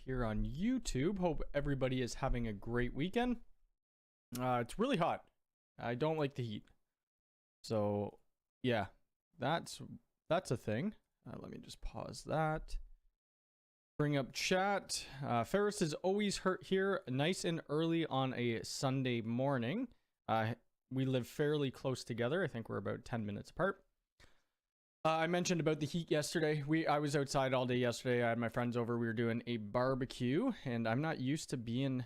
here on YouTube. Hope everybody is having a great weekend. It's really hot. I don't like the heat. So, yeah, that's a thing. Let me just pause that. Bring up chat. Ferris is always here nice and early on a Sunday morning. We live fairly close together. I think we're about 10 minutes apart. I mentioned about the heat yesterday. I was outside all day yesterday. I had my friends over. We were doing a barbecue, and I'm not used to being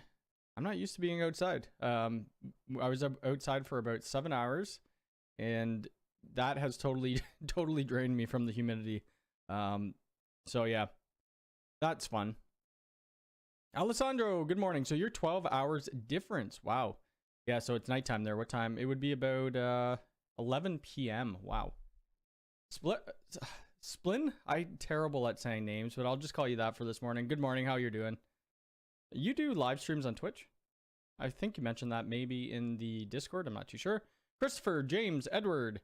outside. I was outside for about 7 hours, and that has totally drained me from the humidity. So yeah, that's fun. Alessandro, good morning. So you're 12 hours difference. Wow. Yeah, so it's nighttime there. What time? It would be about 11 p.m. Wow. Splin? I'm terrible at saying names, but I'll just call you that for this morning. Good morning. How you're doing? You do live streams on Twitch? I think you mentioned that maybe in the Discord. I'm not too sure. Christopher, James, Edward.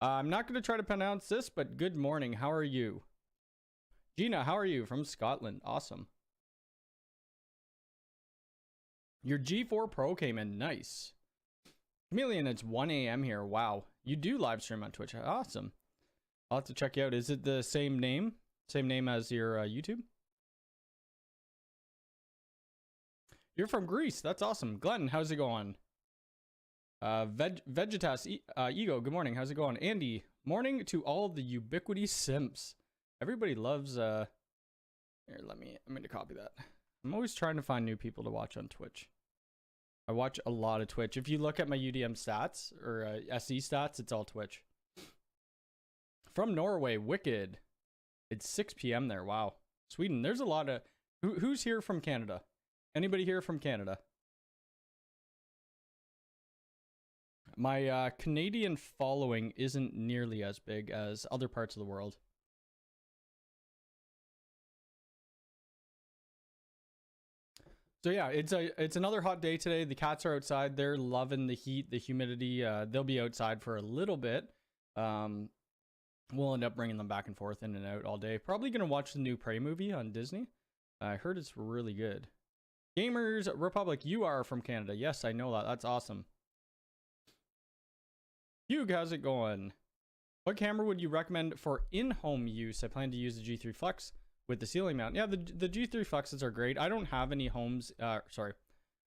I'm not going to try to pronounce this, but good morning. How are you? Gina, how are you? From Scotland. Awesome. Your G4 Pro came in. Nice. Chameleon, it's 1 a.m. here. Wow. You do live stream on Twitch. Awesome. I'll have to check you out. Is it the same name? Same name as your YouTube? You're from Greece. That's awesome. Glenn, how's it going? Vegetas Ego, good morning. How's it going? Andy, morning to all the Ubiquity simps. Everybody loves here, I'm going to copy that. I'm always trying to find new people to watch on Twitch. I watch a lot of Twitch. If you look at my UDM stats or SE stats, it's all Twitch. From Norway, Wicked. It's 6 p.m. there. Wow. Sweden. There's a lot of... Who's here from Canada? Anybody here from Canada? My Canadian following isn't nearly as big as other parts of the world. So yeah, it's another hot day today. The cats are outside. They're loving the heat, the humidity. They'll be outside for a little bit. We'll end up bringing them back and forth in and out all day. Probably going to watch the new Prey movie on Disney. I heard it's really good. Gamers Republic, you are from Canada. Yes, I know that. That's awesome. Hugh, how's it going? What camera would you recommend for in-home use? I plan to use the G3 Flex with the ceiling mount. Yeah, the G3 Flexes are great. I don't have any I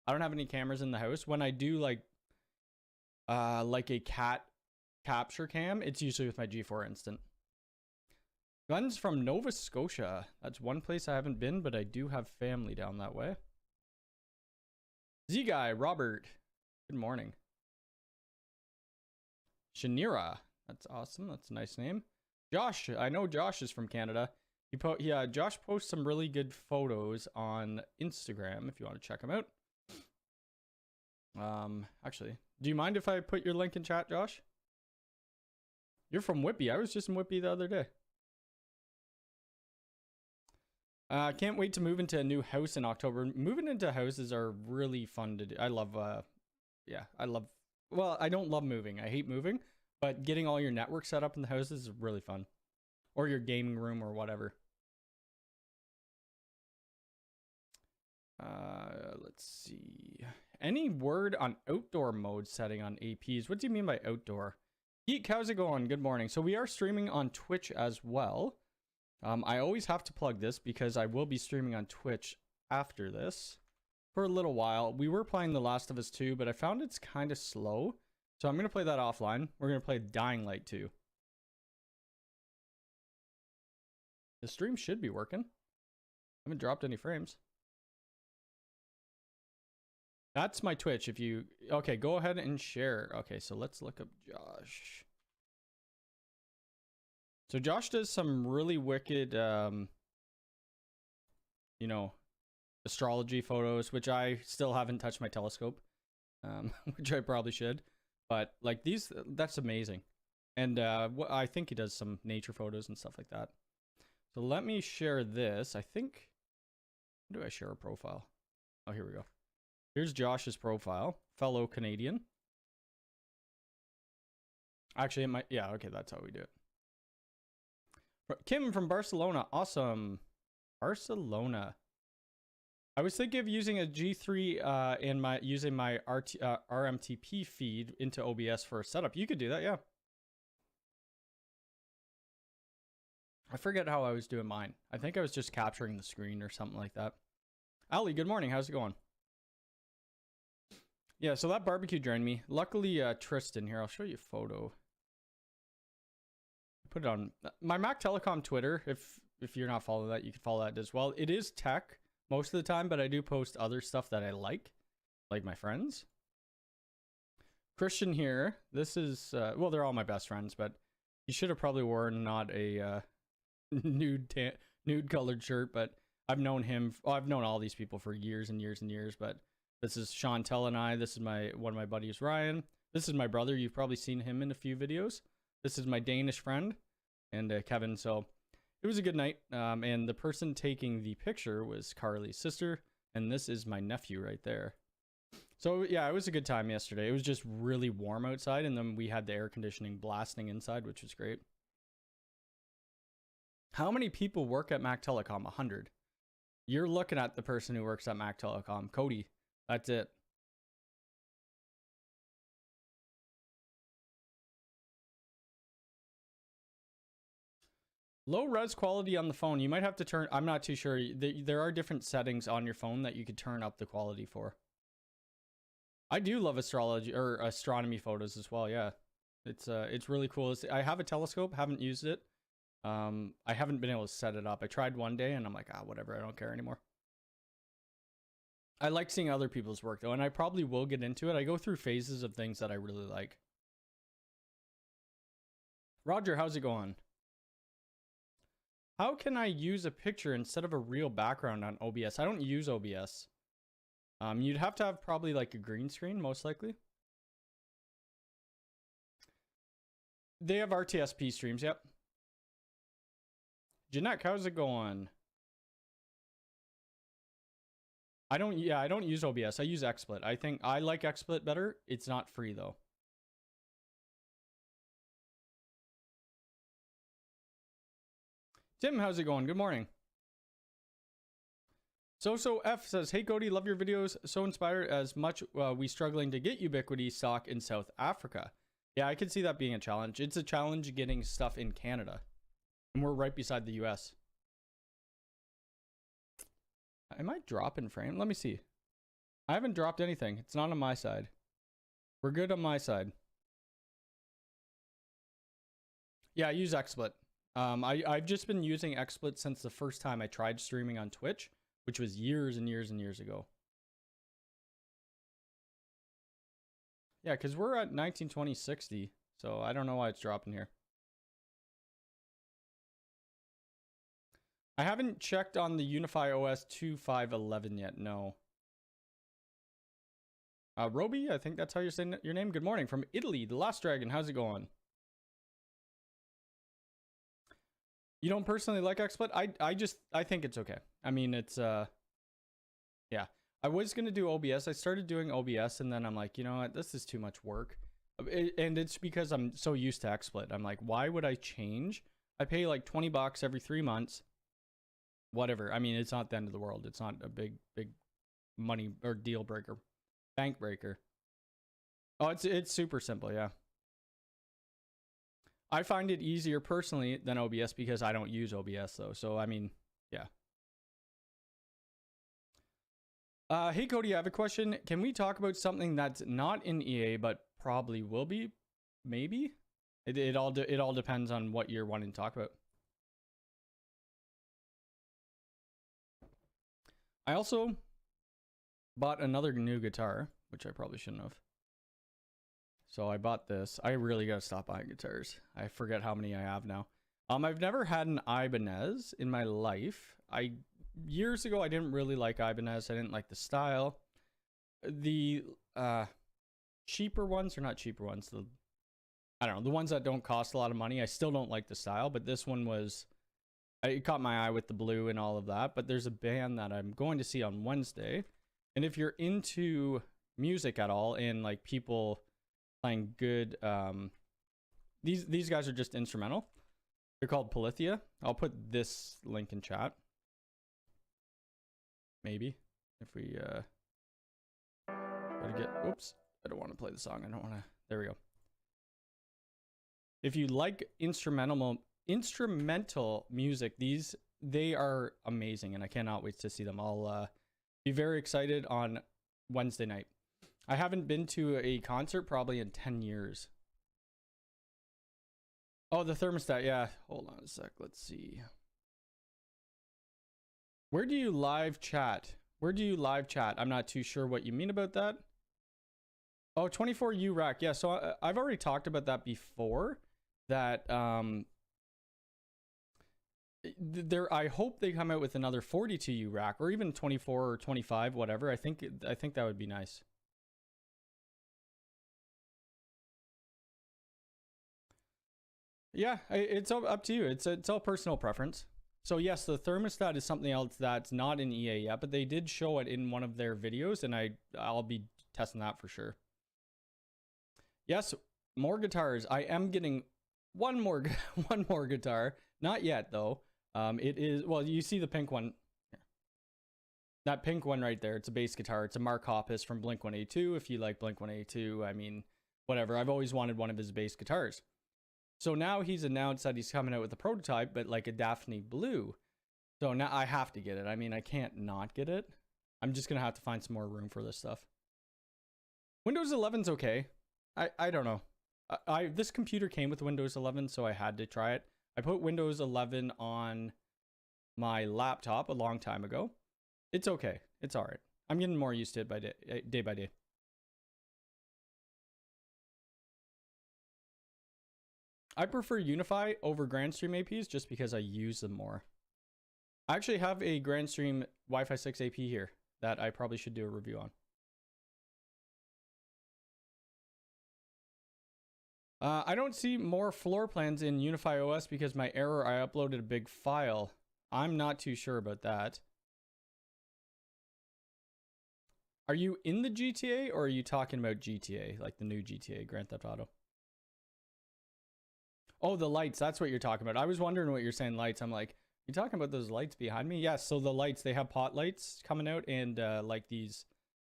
don't have any cameras in the house. When I do like a cat capture cam, it's usually with my G4 Instant. Guns from Nova Scotia. That's one place I haven't been, but I do have family down that way. Z-Guy, Robert. Good morning. Shanira. That's awesome. That's a nice name. Josh. I know Josh is from Canada. Josh posts some really good photos on Instagram if you want to check them out. Actually, do you mind if I put your link in chat, Josh? You're from Whippy. I was just in Whippy the other day. Can't wait to move into a new house in October. Moving into houses are really fun to do. I love, well, I don't love moving. I hate moving, but getting all your network set up in the houses is really fun. Or your gaming room or whatever. Let's see. Any word on outdoor mode setting on APs? What do you mean by outdoor? Geek, how's it going? Good morning. So we are streaming on Twitch as well. I always have to plug this because I will be streaming on Twitch after this for a little while. We were playing The Last of Us 2, but I found it's kind of slow. So I'm going to play that offline. We're going to play Dying Light 2. The stream should be working. I haven't dropped any frames. That's my Twitch. If you... Okay, go ahead and share. Okay, so let's look up Josh. So Josh does some really wicked, you know, astrology photos, which I still haven't touched my telescope, which I probably should. But like these, that's amazing. And I think he does some nature photos and stuff like that. So let me share this. I think, how do I share a profile? Oh, here we go. Here's Josh's profile, fellow Canadian. Actually, it might, yeah, okay, that's how we do it. Kim from Barcelona, awesome. Barcelona. I was thinking of using a G3 and using my RMTP feed into OBS for a setup. You could do that, yeah. I forget how I was doing mine. I think I was just capturing the screen or something like that. Ali, good morning. How's it going? Yeah, so that barbecue drained me. Luckily, Tristan here. I'll show you a photo. Put it on my Mac Telecom Twitter. If you're not following that, you can follow that as well. It is tech most of the time, but I do post other stuff that I like my friends. Christian here. This is well, they're all my best friends, but you should have probably worn not a nude colored shirt, but I've known him. I've known all these people for years and years and years, but this is Chantel and I. This is one of my buddies, Ryan. This is my brother. You've probably seen him in a few videos. This is my Danish friend, and Kevin. So it was a good night. And the person taking the picture was Carly's sister, and this is my nephew right there. So yeah, it was a good time yesterday. It was just really warm outside, and then we had the air conditioning blasting inside, which was great. How many people work at Mac Telecom? 100. You're looking at the person who works at Mac Telecom. Cody. That's it. Low res quality on the phone. You might have to turn. I'm not too sure. There are different settings on your phone that you could turn up the quality for. I do love astrology or astronomy photos as well. Yeah, it's really cool. I have a telescope. Haven't used it. I haven't been able to set it up. I tried one day and I'm like, whatever. I don't care anymore. I like seeing other people's work though, and I probably will get into it. I go through phases of things that I really like. Roger, how's it going? How can I use a picture instead of a real background on OBS? I don't use OBS. You'd have to have probably like a green screen, most likely. They have RTSP streams, yep. Jeanette, how's it going? I don't use OBS. I use XSplit. I think I like XSplit better. It's not free though. Tim, how's it going? Good morning. So F says, hey Cody, love your videos. So inspired as much we struggling to get Ubiquiti stock in South Africa. Yeah, I can see that being a challenge. It's a challenge getting stuff in Canada. And we're right beside the US. I might drop in frame. Let me see. I haven't dropped anything. It's not on my side. We're good on my side. Yeah, I use XSplit. I've just been using XSplit since the first time I tried streaming on Twitch, which was years and years and years ago. Yeah, because we're at 1920/60, so I don't know why it's dropping here. I haven't checked on the Unify OS 2.5.11 yet, no. Roby, I think that's how you're saying your name. Good morning from Italy, the Last Dragon. How's it going? You don't personally like XSplit? I think it's okay. I mean, it's yeah. I was gonna do OBS. I started doing OBS, and then I'm like, you know what? This is too much work. And it's because I'm so used to XSplit. I'm like, why would I change? I pay like $20 every 3 months. Whatever. I mean, it's not the end of the world. It's not a big money or deal breaker, bank breaker. Oh, it's super simple. Yeah. I find it easier personally than OBS because I don't use OBS though. So, I mean, yeah. Hey Cody, I have a question. Can we talk about something that's not in EA but probably will be? Maybe. It all depends on what you're wanting to talk about. I also bought another new guitar, which I probably shouldn't have. So I bought this. I really gotta stop buying guitars. I forget how many I have now. I've never had an Ibanez in my life. Years ago I didn't really like Ibanez. I didn't like the style. The cheaper ones, or not cheaper ones, I don't know, the ones that don't cost a lot of money, I still don't like the style, but this one was, it caught my eye with the blue and all of that. But there's a band that I'm going to see on Wednesday, and if you're into music at all and like people playing good, these guys are just instrumental. They're called Polythia. I'll put this link in chat. Maybe. If we gotta get, oops, I don't want to play the song. I don't want to, there we go. If you like instrumental music, they are amazing, and I cannot wait to see them. I'll be very excited on Wednesday night. I haven't been to a concert probably in 10 years. Oh, the thermostat, yeah. Hold on a sec, let's see. Where do you live chat? Where do you live chat? I'm not too sure what you mean about that. Oh, 24U rack. Yeah, so I've already talked about that before. That I hope they come out with another 42U rack, or even 24 or 25, whatever. I think that would be nice. Yeah, it's up to you. It's all personal preference. So yes, the thermostat is something else that's not in EA yet, but they did show it in one of their videos, and I'll be testing that for sure. Yes, more guitars. I am getting one more guitar. Not yet though. It is, well, you see the pink one. That pink one right there. It's a bass guitar. It's a Mark Hoppus from Blink-182. If you like Blink-182, I mean, whatever. I've always wanted one of his bass guitars. So now he's announced that he's coming out with a prototype, but like a Daphne Blue. So now I have to get it. I mean, I can't not get it. I'm just gonna have to find some more room for this stuff. Windows 11's okay. I don't know. This computer came with Windows 11, so I had to try it. I put Windows 11 on my laptop a long time ago. It's okay. It's all right. I'm getting more used to it by day by day. I prefer Unify over GrandStream APs just because I use them more. I actually have a GrandStream Wi-Fi 6 AP here that I probably should do a review on. I don't see more floor plans in Unify OS because my error, I uploaded a big file. I'm not too sure about that. Are you in the GTA, or are you talking about GTA, like the new GTA, Grand Theft Auto? Oh, the lights, that's what you're talking about. I was wondering what you're saying, lights. I'm like, you talking about those lights behind me? Yes, so the lights, they have pot lights coming out, and like these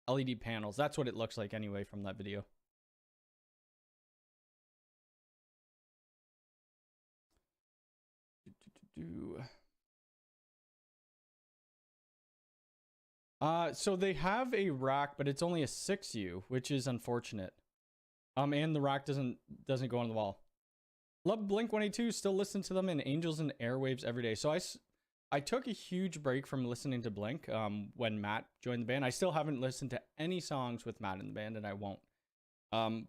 LED panels. That's what it looks like anyway from that video. So they have a rack, but it's only a 6U, which is unfortunate. And the rack doesn't go on the wall. Love Blink-182, still listen to them in Angels and Airwaves every day. So I took a huge break from listening to Blink when Matt joined the band. I still haven't listened to any songs with Matt in the band, and I won't.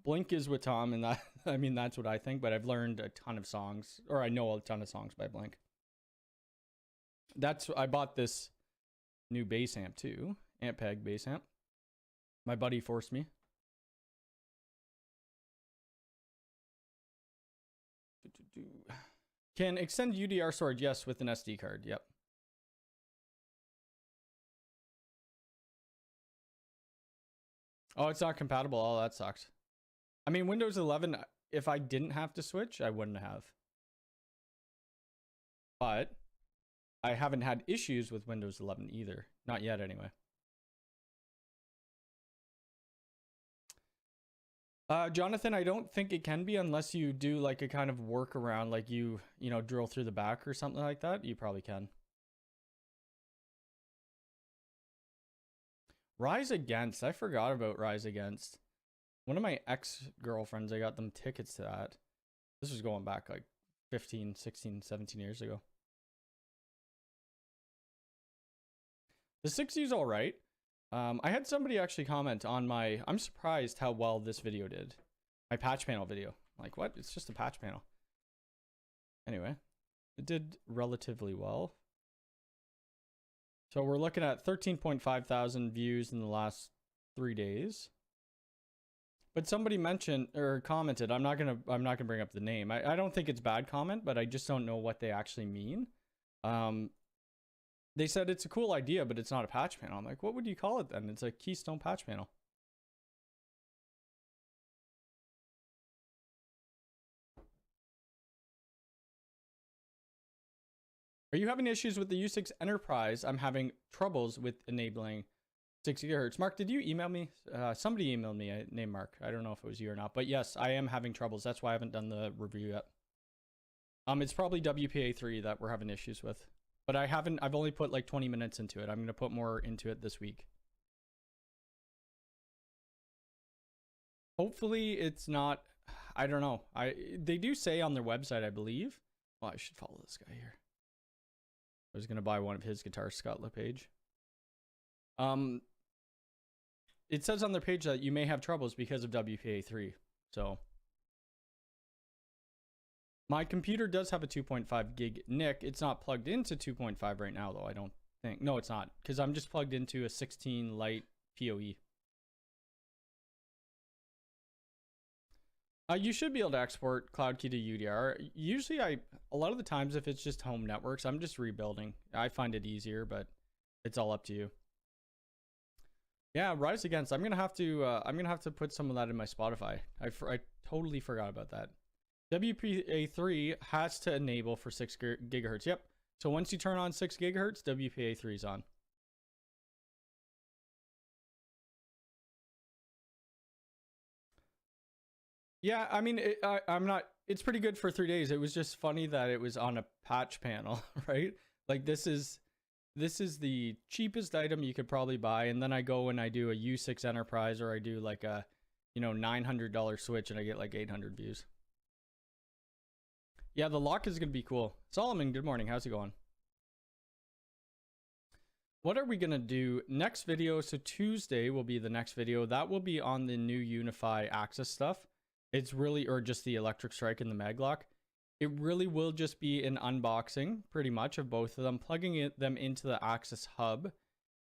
Blink is with Tom, and that, I mean, that's what I think, but I've learned a ton of songs, or I know a ton of songs by Blink. I bought this new bass amp too, Ampeg bass amp. My buddy forced me. Can extend UDR storage? Yes, with an SD card. Yep. Oh, it's not compatible. Oh, that sucks. I mean, Windows 11, if I didn't have to switch, I wouldn't have. But I haven't had issues with Windows 11 either. Not yet, anyway. Jonathan, I don't think it can be unless you do like a kind of workaround, like you know, drill through the back or something like that. You probably can. Rise Against. I forgot about Rise Against. One of my ex-girlfriends, I got them tickets to that. This was going back like 15, 16, 17 years ago. The 6U's all right. I had somebody actually comment on my, I'm surprised how well this video did. My patch panel video. Like, what? It's just a patch panel. Anyway, it did relatively well. So we're looking at 13.5 thousand views in the last 3 days. But somebody mentioned or commented, I'm not gonna bring up the name. I don't think it's bad comment, but I just don't know what they actually mean. They said it's a cool idea, but it's not a patch panel. I'm like, what would you call it then? It's a Keystone patch panel. Are you having issues with the U6 Enterprise? I'm having troubles with enabling 6 gigahertz. Mark, did you email me? Somebody emailed me named Mark. I don't know if it was you or not, but yes, I am having troubles. That's why I haven't done the review yet. It's probably WPA3 that we're having issues with, but I've only put like 20 minutes into it. I'm going to put more into it this week. Hopefully it's not, I don't know. They do say on their website, I believe. Well, I should follow this guy here. I was going to buy one of his guitars, Scott LePage. It says on their page that you may have troubles because of WPA3. So my computer does have a 2.5 gig NIC. It's not plugged into 2.5 right now, though, I don't think. No, it's not, because I'm just plugged into a 16 Lite PoE. You should be able to export Cloud Key to UDR. Usually, a lot of the times, if it's just home networks, I'm just rebuilding. I find it easier, but it's all up to you. Yeah, Rise Against. I'm gonna have to put some of that in my Spotify. I totally forgot about that. WPA3 has to enable for 6 gigahertz. Yep. So once you turn on 6 gigahertz, WPA3 is on. Yeah, I mean, I'm not. It's pretty good for 3 days. It was just funny that it was on a patch panel, right? Like this is the cheapest item you could probably buy, and then I go and I do a U6 Enterprise, or I do like a, $900 switch, and I get like 800 views. Yeah, the lock is gonna be cool. Solomon, good morning. How's it going? What are we gonna do next video? So Tuesday will be the next video. That will be on the new Unify access stuff. It's really, or just the electric strike and the maglock. It really will just be an unboxing pretty much of both of them, plugging them into the access hub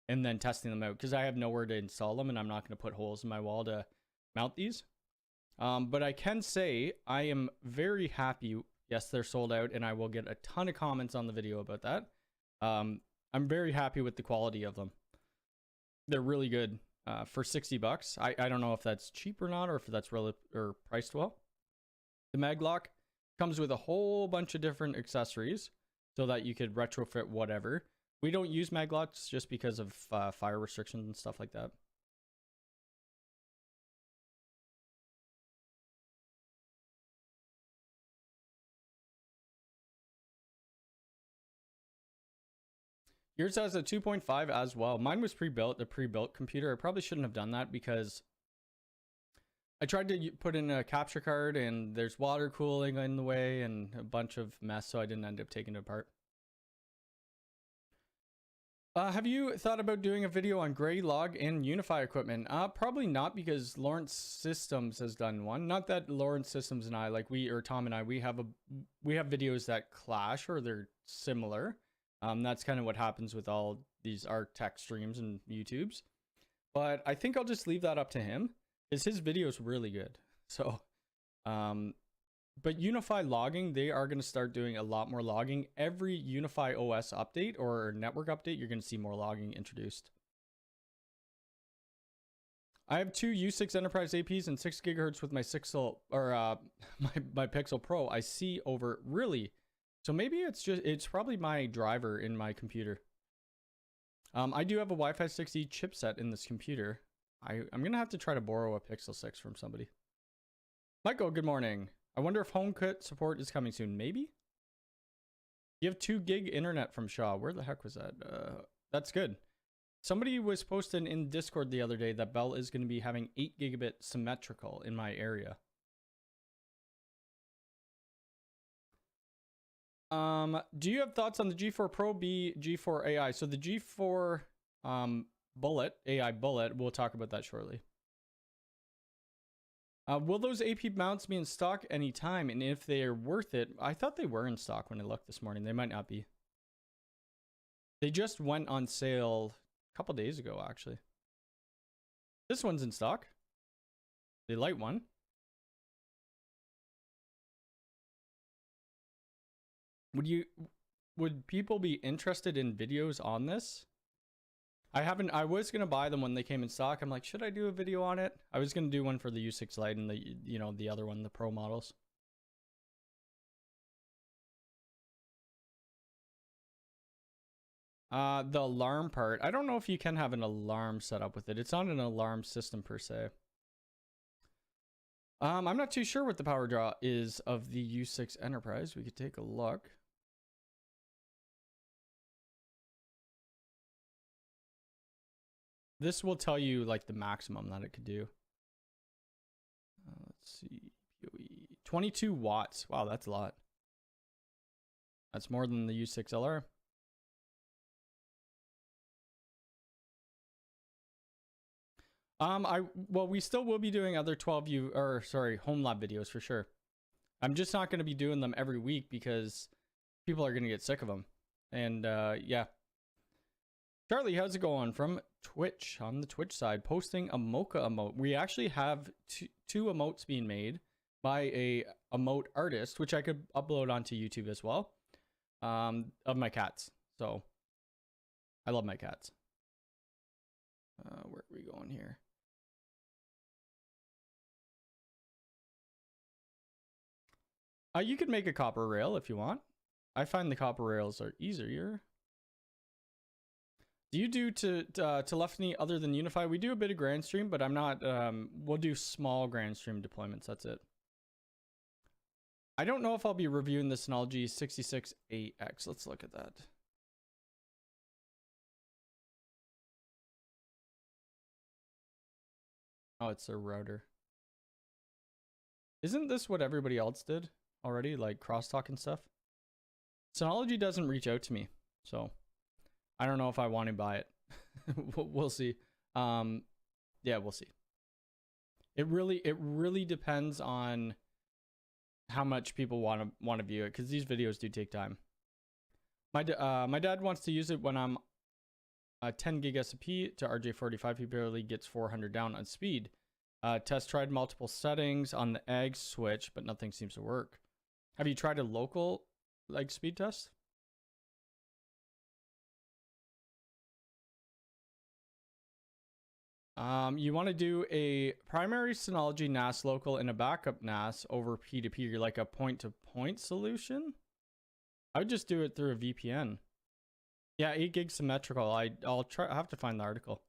and then testing them out, because I have nowhere to install them and I'm not going to put holes in my wall to mount these. But I can say I am very happy. Yes, they're sold out, and I will get a ton of comments on the video about that. I'm very happy with the quality of them. They're really good. For $60. I don't know if that's cheap or not, or if that's priced well. The maglock comes with a whole bunch of different accessories so that you could retrofit whatever. We don't use maglocks just because of fire restrictions and stuff like that. Yours has a 2.5 as well. Mine was pre-built, the pre-built computer. I probably shouldn't have done that because I tried to put in a capture card and there's water cooling in the way and a bunch of mess, so I didn't end up taking it apart. Have you thought about doing a video on Greylog and Unify equipment? Probably not, because Lawrence Systems has done one. Not that Lawrence Systems and I, or Tom and I, we have videos that clash or they're similar. That's kind of what happens with all these art tech streams and YouTubes. But I think I'll just leave that up to him, because his video is really good. So, but Unify logging, they are going to start doing a lot more logging. Every Unify OS update or network update, you're going to see more logging introduced. I have 2 U6 Enterprise APs and 6 gigahertz with my my Pixel Pro. I see over, really. So maybe it's probably my driver in my computer. I do have a Wi-Fi 6E chipset in this computer. I'm going to have to try to borrow a Pixel 6 from somebody. Michael, good morning. I wonder if HomeKit support is coming soon. Maybe? You have 2 gig internet from Shaw. Where the heck was that? That's good. Somebody was posting in Discord the other day that Bell is going to be having 8 gigabit symmetrical in my area. Do you have thoughts on the G4 Pro B G4 AI? So the G4 AI Bullet, we'll talk about that shortly. Will those AP mounts be in stock anytime? And if they are worth it, I thought they were in stock when I looked this morning. They might not be. They just went on sale a couple days ago, actually. This one's in stock. The light one. Would people be interested in videos on this? I was going to buy them when they came in stock. I'm like, should I do a video on it? I was going to do one for the U6 Lite and the other one, the Pro models. The alarm part. I don't know if you can have an alarm set up with it. It's not an alarm system per se. I'm not too sure what the power draw is of the U6 Enterprise. We could take a look. This will tell you like the maximum that it could do. Let's see. 22 watts. Wow, that's a lot. That's more than the U6LR. Well, we still will be doing other home lab videos for sure. I'm just not going to be doing them every week because people are going to get sick of them. And yeah. Charlie, how's it going from Twitch on the Twitch side? Posting a mocha emote. We actually have two emotes being made by a emote artist, which I could upload onto YouTube as well, of my cats. So I love my cats. Where are we going here? You could make a copper rail if you want. I find the copper rails are easier. Do you do telephony other than Unify? We do a bit of Grand Stream, but I'm not. We'll do small Grand Stream deployments. That's it. I don't know if I'll be reviewing the Synology 66AX. Let's look at that. Oh, it's a router. Isn't this what everybody else did already? Like crosstalk and stuff? Synology doesn't reach out to me, so I don't know if I want to buy it. We'll see. Yeah, we'll see. It really depends on how much people want to view it, because these videos do take time. My dad wants to use it when I'm 10 gig SP to RJ45. He barely gets 400 down on speed. Test tried multiple settings on the egg switch, but nothing seems to work. Have you tried a local like speed test? You want to do a primary Synology NAS local and a backup NAS over P2P. You're like a point-to-point solution. I would just do it through a VPN. Yeah, 8 gig symmetrical. I have to find the article.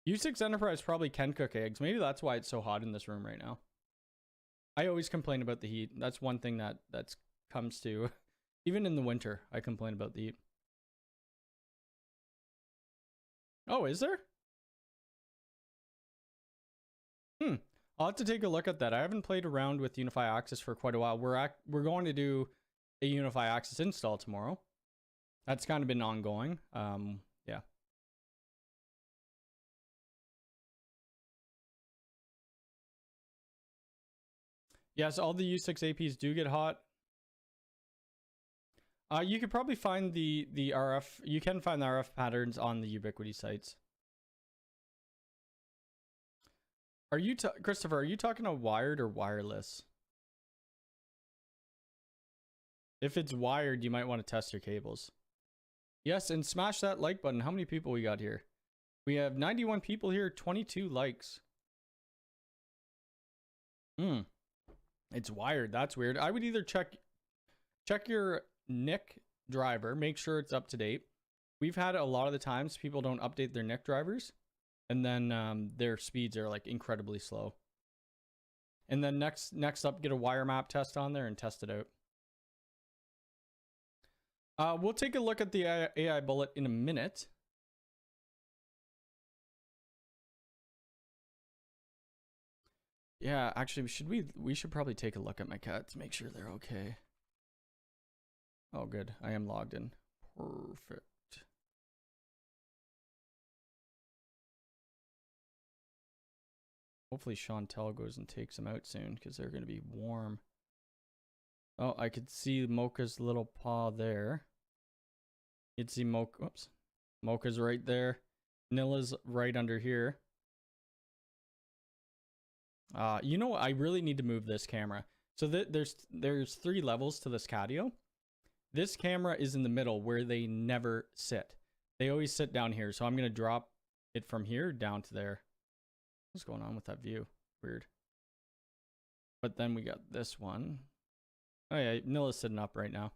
U6 Enterprise probably can cook eggs. Maybe that's why it's so hot in this room right now. I always complain about the heat. That's one thing that comes to, even in the winter, I complain about the heat. Oh, is there? I'll have to take a look at that. I haven't played around with Unify Access for quite a while. We're going to do a Unify Access install tomorrow. That's kind of been ongoing. Yeah. Yes, all the U6 APs do get hot. You could probably find the RF. You can find the RF patterns on the Ubiquity sites. Are you Christopher? Are you talking a wired or wireless? If it's wired, you might want to test your cables. Yes, and smash that like button. How many people we got here? We have 91 people here, 22 likes. It's wired. That's weird. I would either check your NIC driver, make sure it's up to date. We've had a lot of the times people don't update their NIC drivers, and then their speeds are like incredibly slow. And then next up, get a wire map test on there and test it out. We'll take a look at the AI bullet in a minute. Yeah, actually, we should probably take a look at my cats, make sure they're okay. Oh, good. I am logged in. Perfect. Hopefully Chantel goes and takes them out soon, because they're going to be warm. Oh, I could see Mocha's little paw there. You'd see Mocha. Whoops. Mocha's right there. Nilla's right under here. You know what? I really need to move this camera. So there's 3 levels to this Catio. This camera is in the middle where they never sit. They always sit down here. So I'm going to drop it from here down to there. What's going on with that view? Weird. But then we got this one. Oh yeah, Nilla's sitting up right now.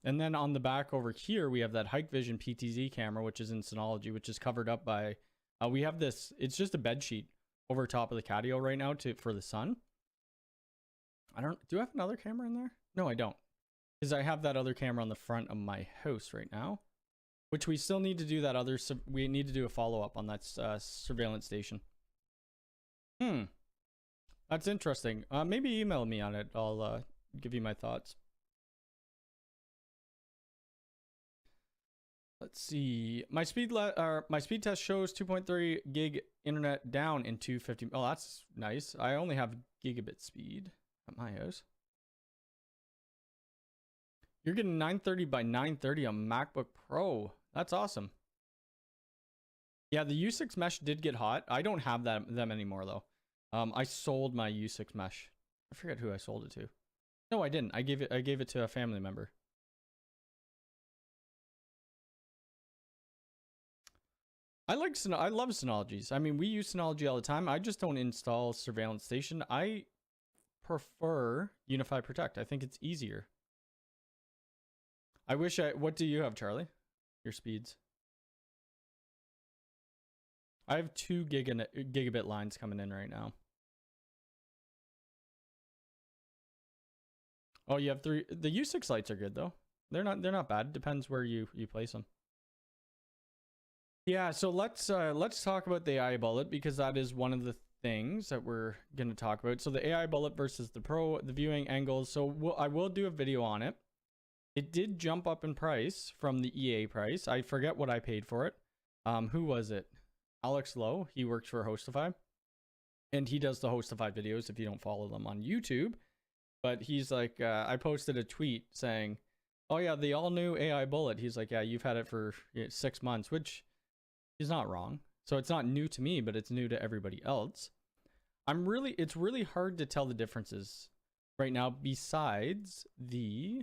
And then on the back over here, we have that Hike Vision PTZ camera, which is in Synology, which is covered up by, we have this, it's just a bed sheet over top of the catio right now for the sun. Do I have another camera in there? No, I don't. Because I have that other camera on the front of my house right now, which we still need to do that other, we need to do a follow-up on that surveillance station. That's interesting. Maybe email me on it. I'll give you my thoughts. Let's see. My speed test shows 2.3 gig internet down in 250. Oh, that's nice. I only have gigabit speed at my house. You're getting 930 by 930 on MacBook Pro. That's awesome. Yeah, the U6 mesh did get hot. I don't have them anymore though. I sold my U6 mesh. I forget who I sold it to. No, I didn't. I gave it to a family member. I love Synologies. I mean, we use Synology all the time. I just don't install Surveillance Station. I prefer Unify Protect. I think it's easier. What do you have, Charlie? Your speeds? I have 2 gigabit lines coming in right now. Oh, you have 3. The U6 lights are good though. They're not bad. Depends where you place them. Yeah, so let's talk about the AI bullet, because that is one of the things that we're going to talk about. So the AI bullet versus the Pro, the viewing angles. So I will do a video on it. It did jump up in price from the EA price. I forget what I paid for it. Who was it? Alex Lowe. He works for Hostify, and he does the Hostify videos if you don't follow them on YouTube. But he's like, I posted a tweet saying, oh yeah, the all new AI bullet. He's like, yeah, you've had it for 6 months, which is not wrong. So it's not new to me, but it's new to everybody else. It's really hard to tell the differences right now, besides the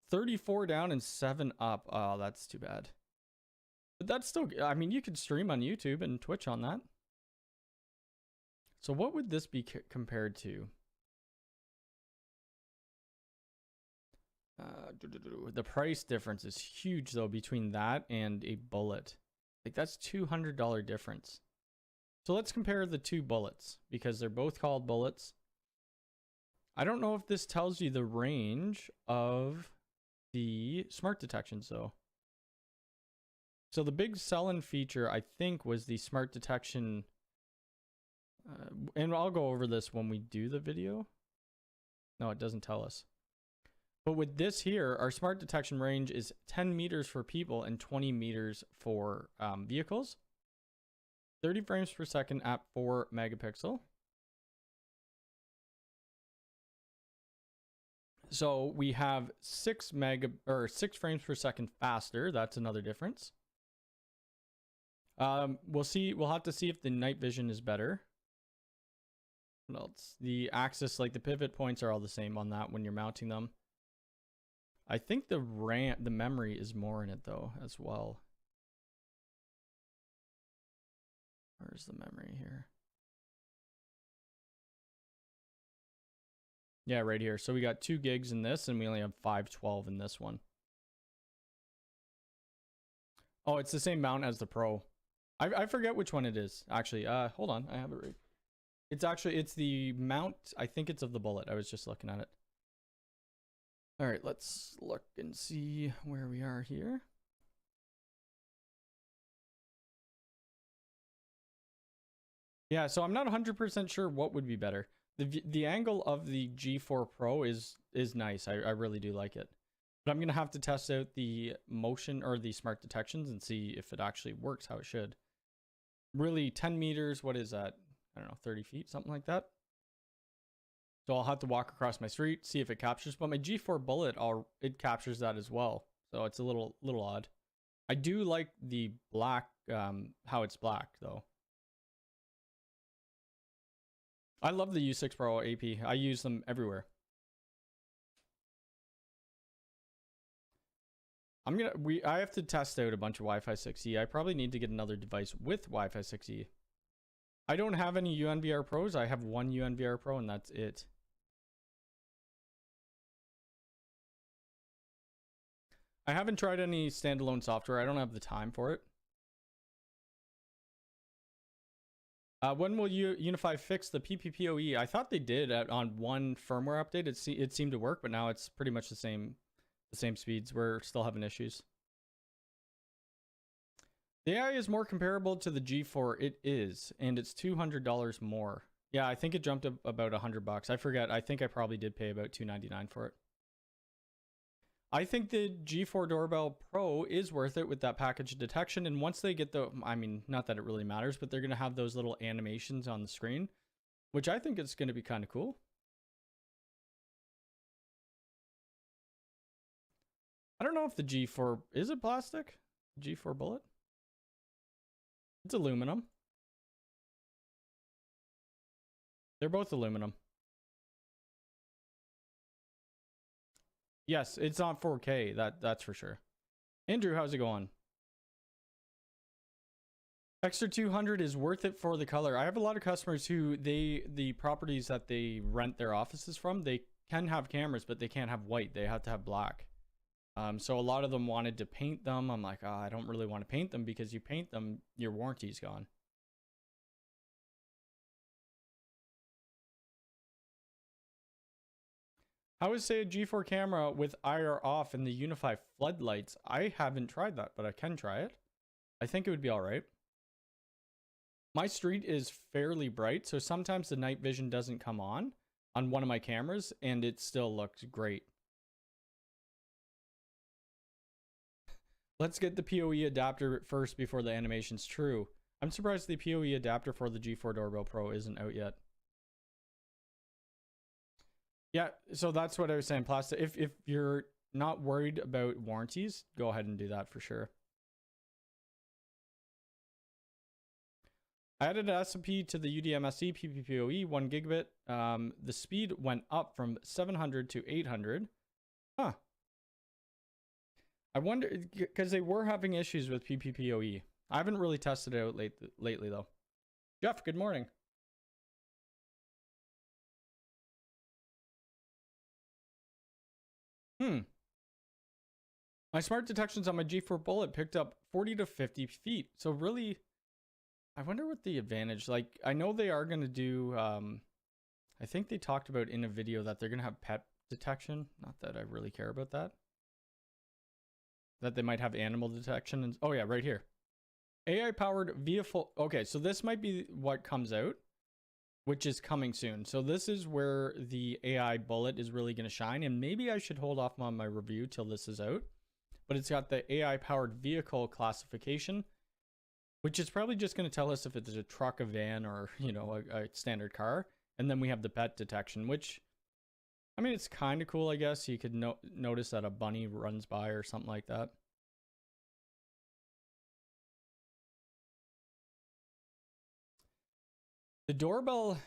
34 down and 7 up. Oh, that's too bad. But that's still, I mean, you could stream on YouTube and Twitch on that. So what would this be compared to? The price difference is huge though between that and a bullet. Like that's $200 difference. So let's compare the 2 bullets, because they're both called bullets. I don't know if this tells you the range of the smart detections though. So the big selling feature, I think, was the smart detection. And I'll go over this when we do the video. No, it doesn't tell us. But with this here, our smart detection range is 10 meters for people and 20 meters for vehicles. 30 frames per second at 4 megapixel. So we have 6 frames per second faster. That's another difference. We'll see. We'll have to see if the night vision is better. What else? The axis, like the pivot points, are all the same on that when you're mounting them. I think the memory is more in it though as well. Where's the memory here? Yeah, right here. So we got 2 gigs in this, and we only have 512 in this one. Oh, it's the same mount as the Pro. I forget which one it is actually. Hold on, I have it right. It's the mount. I think it's of the bullet. I was just looking at it. All right, let's look and see where we are here. Yeah, so I'm not 100% sure what would be better. The angle of the G4 Pro is nice. I really do like it. But I'm going to have to test out the motion or the smart detections and see if it actually works how it should. Really, 10 meters, what is that? I don't know, 30 feet, something like that. So I'll have to walk across my street, see if it captures. But my G4 Bullet, it captures that as well. So it's a little odd. I do like the black, how it's black though. I love the U6 Pro AP. I use them everywhere. I have to test out a bunch of Wi-Fi 6E. I probably need to get another device with Wi-Fi 6E. I don't have any UNVR Pros. I have one UNVR Pro and that's it. I haven't tried any standalone software. I don't have the time for it. When will Unify fix the PPPoE? I thought they did on one firmware update. It seemed to work, but now it's pretty much the same speeds. We're still having issues. The AI is more comparable to the G4. It is, and it's $200 more. Yeah, I think it jumped up about $100. I forget. I think I probably did pay about $299 for it. I think the G4 Doorbell Pro is worth it with that package detection. And once they get I mean, not that it really matters, but they're going to have those little animations on the screen, which I think is going to be kind of cool. I don't know if the G4, is it plastic? G4 Bullet? It's aluminum. They're both aluminum. Yes, it's on 4K. That's for sure. Andrew, how's it going? Extra 200 is worth it for the color. I have a lot of customers who the properties that they rent their offices from, they can have cameras, but they can't have white. They have to have black. So a lot of them wanted to paint them. I'm like, I don't really want to paint them, because you paint them, your warranty's gone. How is, say, a G4 camera with IR off and the Unify floodlights? I haven't tried that, but I can try it. I think it would be all right. My street is fairly bright, so sometimes the night vision doesn't come on one of my cameras, and it still looks great. Let's get the PoE adapter first before the animation's true. I'm surprised the PoE adapter for the G4 Doorbell Pro isn't out yet. Yeah, so that's what I was saying, plastic. If you're not worried about warranties, go ahead and do that for sure. I added an SMP to the UDMSE PPPoE 1 gigabit. The speed went up from 700 to 800. Huh. I wonder, because they were having issues with PPPoE. I haven't really tested it out lately though. Jeff, good morning. My smart detections on my G4 Bullet picked up 40 to 50 feet. So really, I wonder what the advantage, like, I know they are going to do, I think they talked about in a video that they're going to have pet detection. Not that I really care about that. That they might have animal detection. And, oh yeah, right here. AI powered vehicle. Okay, so this might be what comes out, which is coming soon. So this is where the AI Bullet is really going to shine. And maybe I should hold off on my review till this is out. But it's got the AI powered vehicle classification, which is probably just going to tell us if it's a truck, a van, or, you know, a standard car. And then we have the pet detection, which, I mean, it's kind of cool, I guess. You could notice that a bunny runs by or something like that. The doorbell,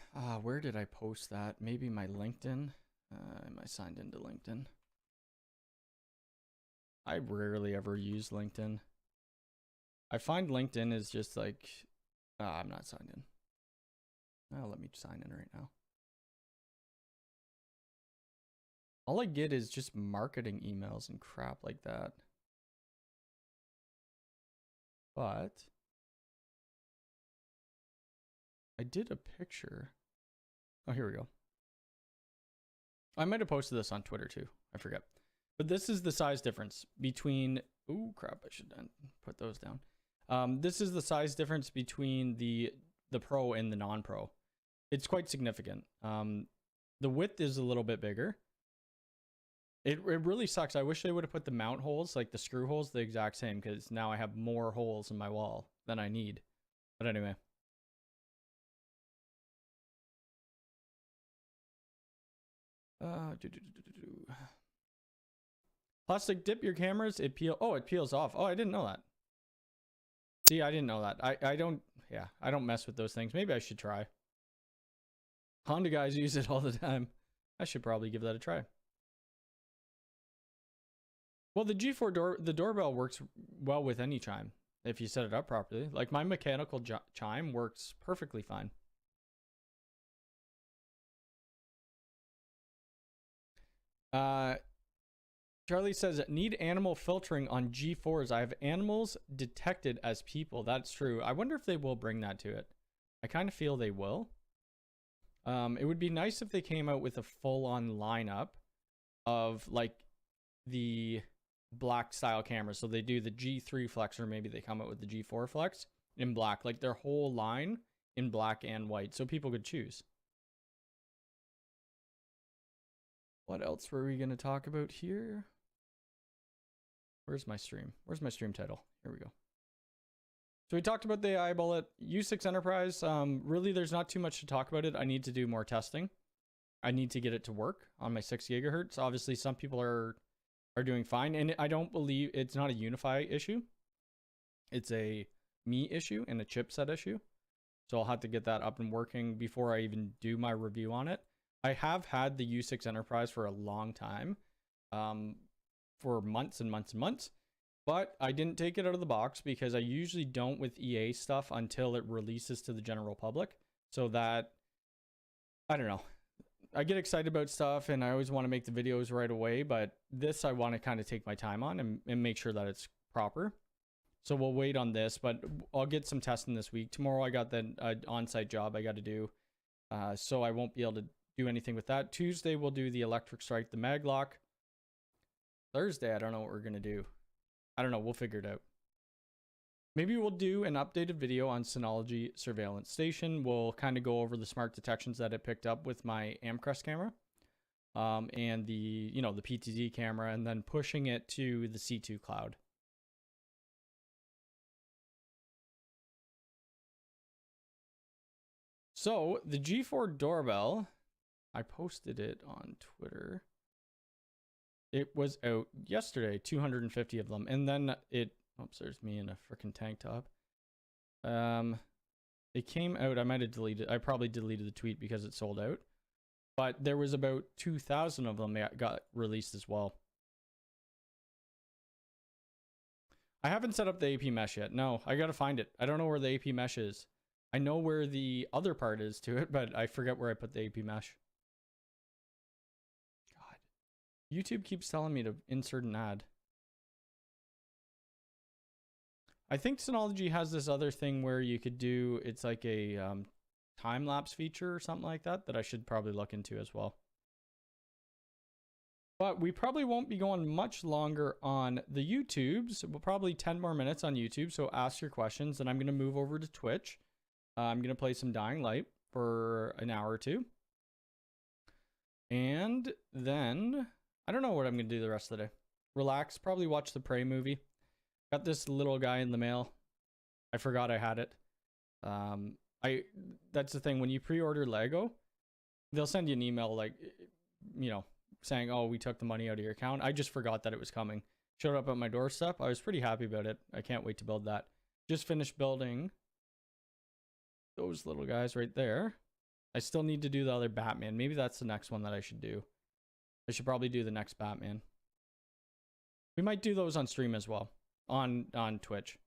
where did I post that? Maybe my LinkedIn. Am I signed into LinkedIn? I rarely ever use LinkedIn. I find LinkedIn is just like, I'm not signed in. Oh, let me sign in right now. All I get is just marketing emails and crap like that. But I did a picture. Oh, here we go. I might have posted this on Twitter too. I forget. But this is the size difference between, ooh, crap, I should put those down. This is the size difference between the Pro and the non-Pro. It's quite significant. The width is a little bit bigger. It really sucks. I wish they would have put the mount holes, like the screw holes, the exact same, because now I have more holes in my wall than I need. But anyway. Plastic dip your cameras, it peels off. Oh, I didn't know that. See, I didn't know that. I don't mess with those things. Maybe I should try. Honda guys use it all the time. I should probably give that a try. Well, the G4 the doorbell works well with any chime if you set it up properly. Like my mechanical chime works perfectly fine. Charlie says, need animal filtering on G4s. I have animals detected as people. That's true. I wonder if they will bring that to it. I kind of feel they will. It would be nice if they came out with a full-on lineup of like the black style cameras. So they do the G3 flex, or maybe they come out with the G4 flex in black, like their whole line in black and white, so people could choose. What else were we going to talk about here? Where's my stream? Where's my stream title? Here we go. So we talked about the AI bullet. U6 Enterprise, really there's not too much to talk about it. I need to do more testing. I need to get it to work on my 6 gigahertz. Obviously some people are doing fine, and I don't believe it's not a Unify issue. It's a me issue and a chipset issue. So I'll have to get that up and working before I even do my review on it. I have had the U6 Enterprise for a long time, for months and months and months, but I didn't take it out of the box because I usually don't with EA stuff until it releases to the general public. So that, I don't know, I get excited about stuff and I always want to make the videos right away, but this I want to kind of take my time on and make sure that it's proper. So we'll wait on this, but I'll get some testing this week. Tomorrow I got the on-site job I got to do, so I won't be able to do anything with that. Tuesday we'll do the electric strike, the mag lock. Thursday I don't know what we're gonna do. I don't know, we'll figure it out. Maybe we'll do an updated video on Synology Surveillance Station. We'll kind of go over the smart detections that it picked up with my Amcrest camera, and the the PTZ camera, and then pushing it to the C2 cloud. So the G4 doorbell, I posted it on Twitter. It was out yesterday, 250 of them. And then oops, there's me in a freaking tank top. It came out, I might have deleted, I probably deleted the tweet because it sold out. But there was about 2,000 of them that got released as well. I haven't set up the AP mesh yet. No, I gotta find it. I don't know where the AP mesh is. I know where the other part is to it, but I forget where I put the AP mesh. God. YouTube keeps telling me to insert an ad. I think Synology has this other thing where you could do, it's like a time-lapse feature or something like that, that I should probably look into as well. But we probably won't be going much longer on the YouTubes. We'll probably 10 more minutes on YouTube, so ask your questions, and I'm going to move over to Twitch. I'm going to play some Dying Light for an hour or two. And then, I don't know what I'm going to do the rest of the day. Relax, probably watch the Prey movie. Got this little guy in the mail. I forgot I had it. That's the thing, when you pre-order Lego, they'll send you an email like, saying, oh, we took the money out of your account. I just forgot that it was coming. Showed up at my doorstep. I was pretty happy about it. I can't wait to build that. Just finished building those little guys right there. I still need to do the other Batman. Maybe that's the next one that I should do. I should probably do the next Batman. We might do those on stream as well, on Twitch.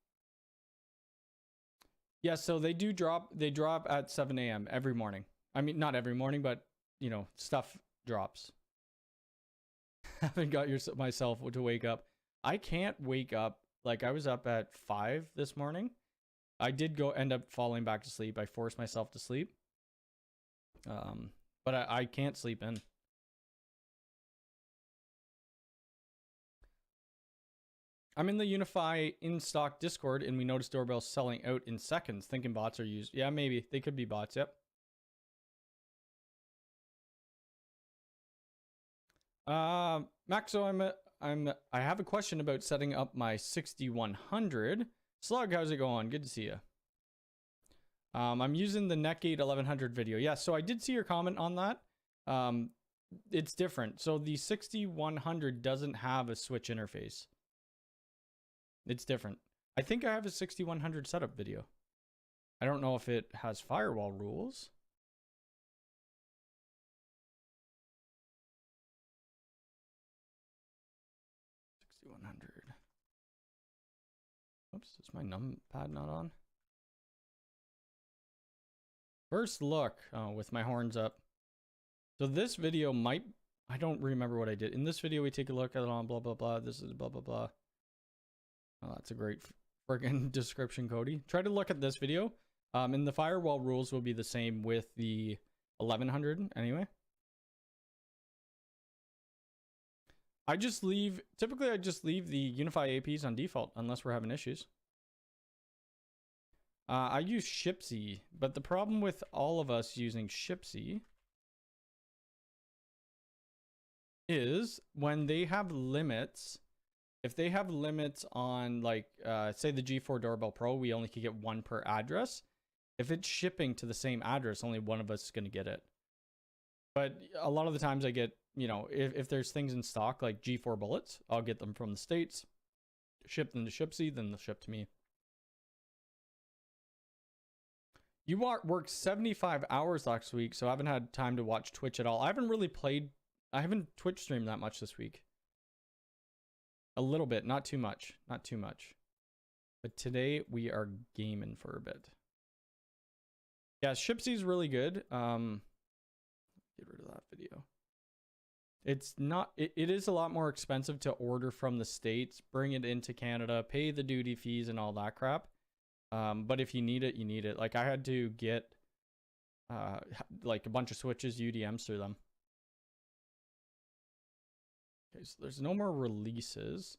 Yeah, so they do drop. They drop at 7 a.m. every morning. I mean, not every morning, but stuff drops. Haven't got myself to wake up. I can't wake up. Like, I was up at 5 this morning. I did end up falling back to sleep. I forced myself to sleep. But I can't sleep in. I'm in the Unify in-stock Discord, and we noticed doorbells selling out in seconds. Thinking bots are used. Yeah, maybe. They could be bots, yep. Max, so I have a question about setting up my 6100. Slug, how's it going? Good to see you. I'm using the Netgate 1100 video. Yeah, so I did see your comment on that. It's different. So the 6100 doesn't have a switch interface. It's different. I think I have a 6100 setup video. I don't know if it has firewall rules. Oops, is my numpad not on? First look, with my horns up. So this video might I don't remember what I did. In this video, we take a look at it on blah, blah, blah. This is blah, blah, blah. Oh, that's a great friggin' description, Cody. Try to look at this video. And the firewall rules will be the same with the 1100 anyway. Typically I just leave the Unify APs on default unless we're having issues. I use Shipsy, but the problem with all of us using Shipsy is when they have limits. If they have limits on, like, say the G4 Doorbell Pro, we only can get one per address. If it's shipping to the same address, only one of us is going to get it. But a lot of the times I get, you know, if there's things in stock like G4 bullets, I'll get them from the States, ship them to Shipsy, then they'll ship to me. You worked 75 hours last week, so I haven't had time to watch Twitch at all. I haven't Twitch streamed that much this week. A little bit, not too much, not too much. But today we are gaming for a bit. Yeah, Shipsy's really good. Get rid of that video. It's not, it is a lot more expensive to order from the States, bring it into Canada, pay the duty fees and all that crap. But if you need it, you need it. Like I had to get like a bunch of switches, UDMs through them. Okay, so there's no more releases.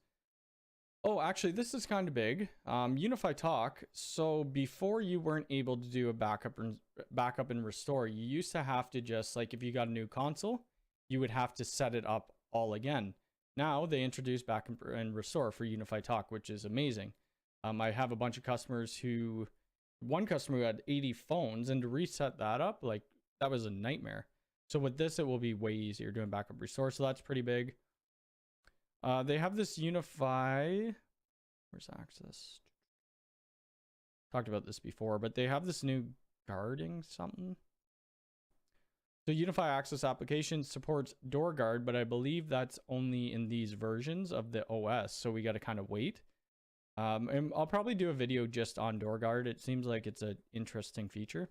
Oh, actually, this is kind of big. Unify Talk. So before you weren't able to do a backup and restore, you used to have to just, like, if you got a new console, you would have to set it up all again. Now they introduced backup and restore for Unify Talk, which is amazing. I have a bunch of customers one customer who had 80 phones, and to reset that up, like, that was a nightmare. So with this, it will be way easier doing backup restore. So that's pretty big. They have this Unify, where's access? Talked about this before, but they have this new guarding something. So Unify Access Application supports DoorGuard, but I believe that's only in these versions of the OS. So we got to kind of wait. And I'll probably do a video just on DoorGuard. It seems like it's an interesting feature.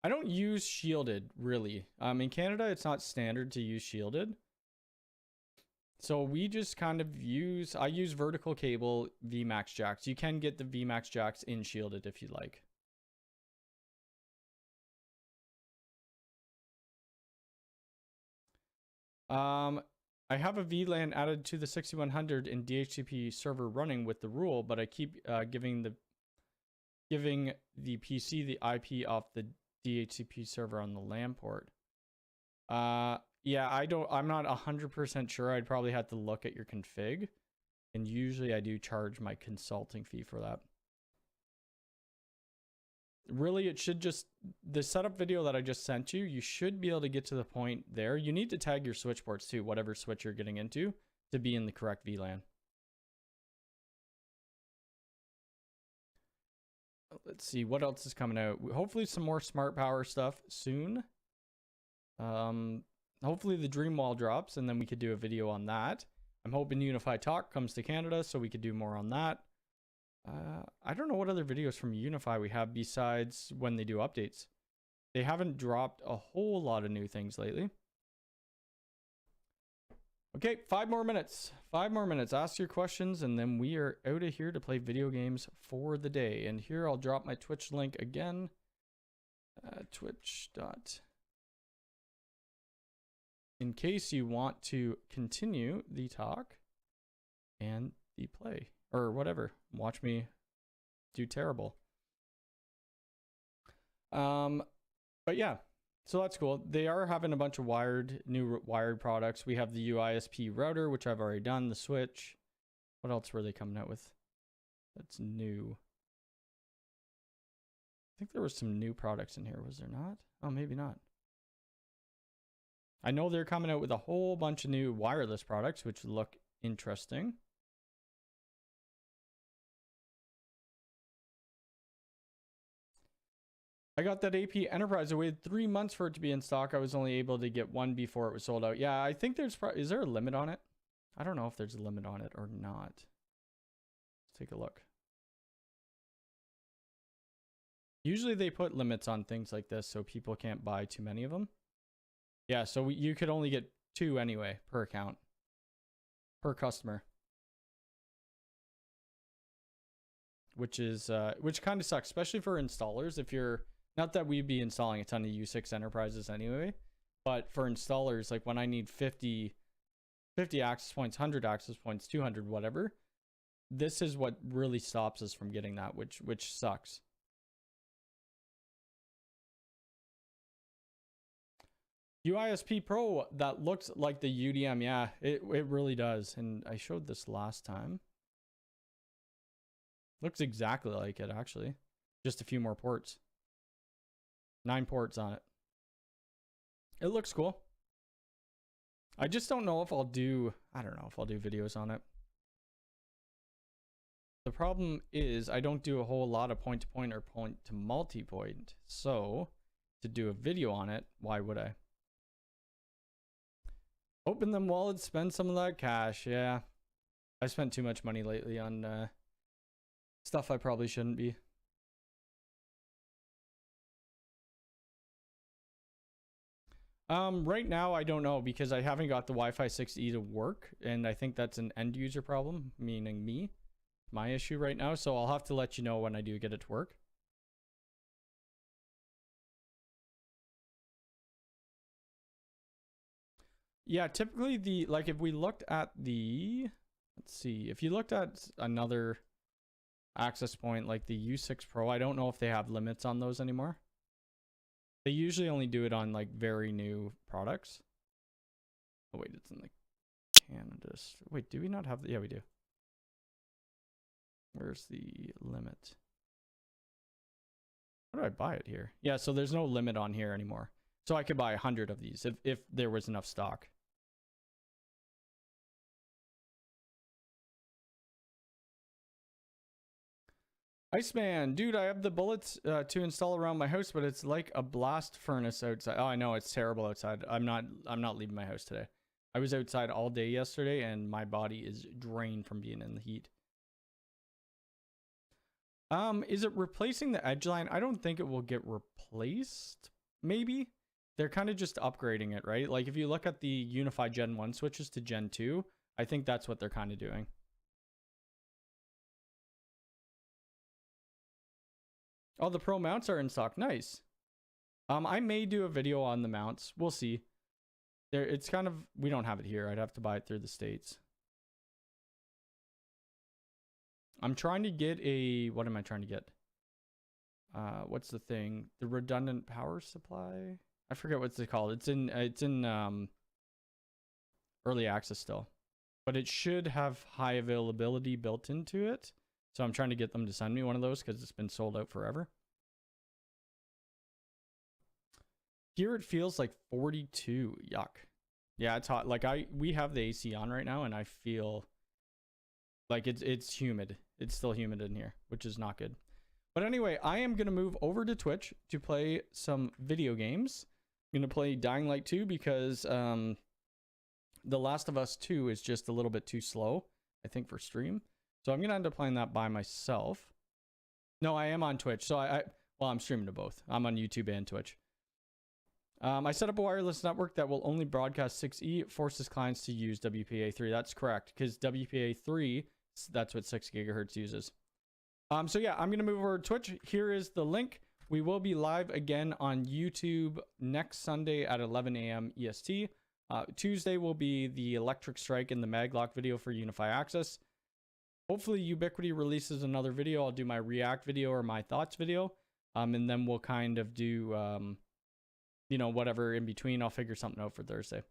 I don't use shielded, really. In Canada, it's not standard to use shielded. So we just kind of I use vertical cable VMAX jacks. You can get the VMAX jacks in shielded if you like. I have a VLAN added to the 6100 in DHCP server running with the rule, but I keep giving the PC the IP off the DHCP server on the LAN port. Yeah, I'm not 100% sure. I'd probably have to look at your config, and usually I do charge my consulting fee for that. Really, it should just, the setup video that I just sent you, you should be able to get to the point there. You need to tag your switch ports too, whatever switch you're getting into, to be in the correct VLAN. Let's see what else is coming out. Hopefully some more smart power stuff soon. Hopefully the Dream Wall drops, and then we could do a video on that. I'm hoping Unify Talk comes to Canada, so we could do more on that. I don't know what other videos from Unify we have besides when they do updates. They haven't dropped a whole lot of new things lately. Okay, 5 more minutes. 5 more minutes. Ask your questions, and then we are out of here to play video games for the day. And here I'll drop my Twitch link again. Twitch. In case you want to continue the talk and the play. Or whatever. Watch me do terrible. But yeah. So that's cool. They are having a bunch of new wired products. We have the UISP router, which I've already done, the switch. What else were they coming out with? That's new. I think there was some new products in here, was there not? Oh, maybe not. I know they're coming out with a whole bunch of new wireless products, which look interesting. I got that AP Enterprise. I waited 3 months for it to be in stock. I was only able to get one before it was sold out. Yeah, I think is there a limit on it? I don't know if there's a limit on it or not. Let's take a look. Usually they put limits on things like this so people can't buy too many of them. Yeah, so you could only get 2 anyway per account, per customer. Which kind of sucks, especially for installers. If you're, not that we'd be installing a ton of U6 enterprises anyway, but for installers, like when I need 50 access points, 100 access points, 200, whatever, this is what really stops us from getting that, which sucks. UISP Pro, that looks like the UDM. Yeah, it really does. And I showed this last time. Looks exactly like it, actually. Just a few more ports. 9 ports on it. It looks cool. I just don't know if I'll do, I don't know if I'll do videos on it. The problem is I don't do a whole lot of point-to-point or point-to-multi-point. So, to do a video on it, why would I? Open them wallets, spend some of that cash. Yeah. I spent too much money lately on stuff I probably shouldn't be. Right now I don't know because I haven't got the Wi-Fi 6E to work, and I think that's an end user problem, meaning me, my issue right now. So I'll have to let you know when I do get it to work. Yeah, typically like if we looked at the, let's see, if you looked at another access point like the U6 Pro, I don't know if they have limits on those anymore. They usually only do it on like very new products. Oh wait, it's in the Canada. Wait, do we not have the, yeah, we do. Where's the limit? How do I buy it here? Yeah, so there's no limit on here anymore. So I could buy 100 of these if there was enough stock. Iceman, dude, I have the bullets to install around my house, but it's like a blast furnace outside. Oh, I know, it's terrible outside. I'm not leaving my house today. I was outside all day yesterday and my body is drained from being in the heat. Is it replacing the edge line? I don't think it will get replaced. Maybe. They're kind of just upgrading it, right? Like if you look at the Unified Gen 1 switches to Gen 2, I think that's what they're kind of doing. Oh, the Pro mounts are in stock. Nice. I may do a video on the mounts. We'll see. It's kind of, we don't have it here. I'd have to buy it through the States. I'm trying to get a, what am I trying to get? What's the thing? The redundant power supply? I forget what's it called. It's in early access still, but it should have high availability built into it. So I'm trying to get them to send me one of those because it's been sold out forever. Here it feels like 42. Yuck. Yeah, it's hot. Like we have the AC on right now and I feel like it's humid. It's still humid in here, which is not good. But anyway, I am going to move over to Twitch to play some video games. I'm going to play Dying Light 2 because The Last of Us 2 is just a little bit too slow, I think, for stream. So I'm going to end up playing that by myself. No, I am on Twitch. So well, I'm streaming to both. I'm on YouTube and Twitch. I set up a wireless network that will only broadcast 6E. It forces clients to use WPA3. That's correct, because WPA3, that's what 6 gigahertz uses. So yeah, I'm going to move over to Twitch. Here is the link. We will be live again on YouTube next Sunday at 11 a.m. EST. Tuesday will be the electric strike and the maglock video for Unify Access. Hopefully Ubiquity releases another video. I'll do my React video or my thoughts video. And then we'll kind of do, you know, whatever in between. I'll figure something out for Thursday.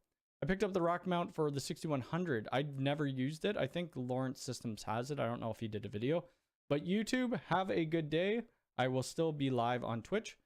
I picked up the rock mount for the 6100. I'd never used it. I think Lawrence Systems has it. I don't know if he did a video. But YouTube, have a good day. I will still be live on Twitch.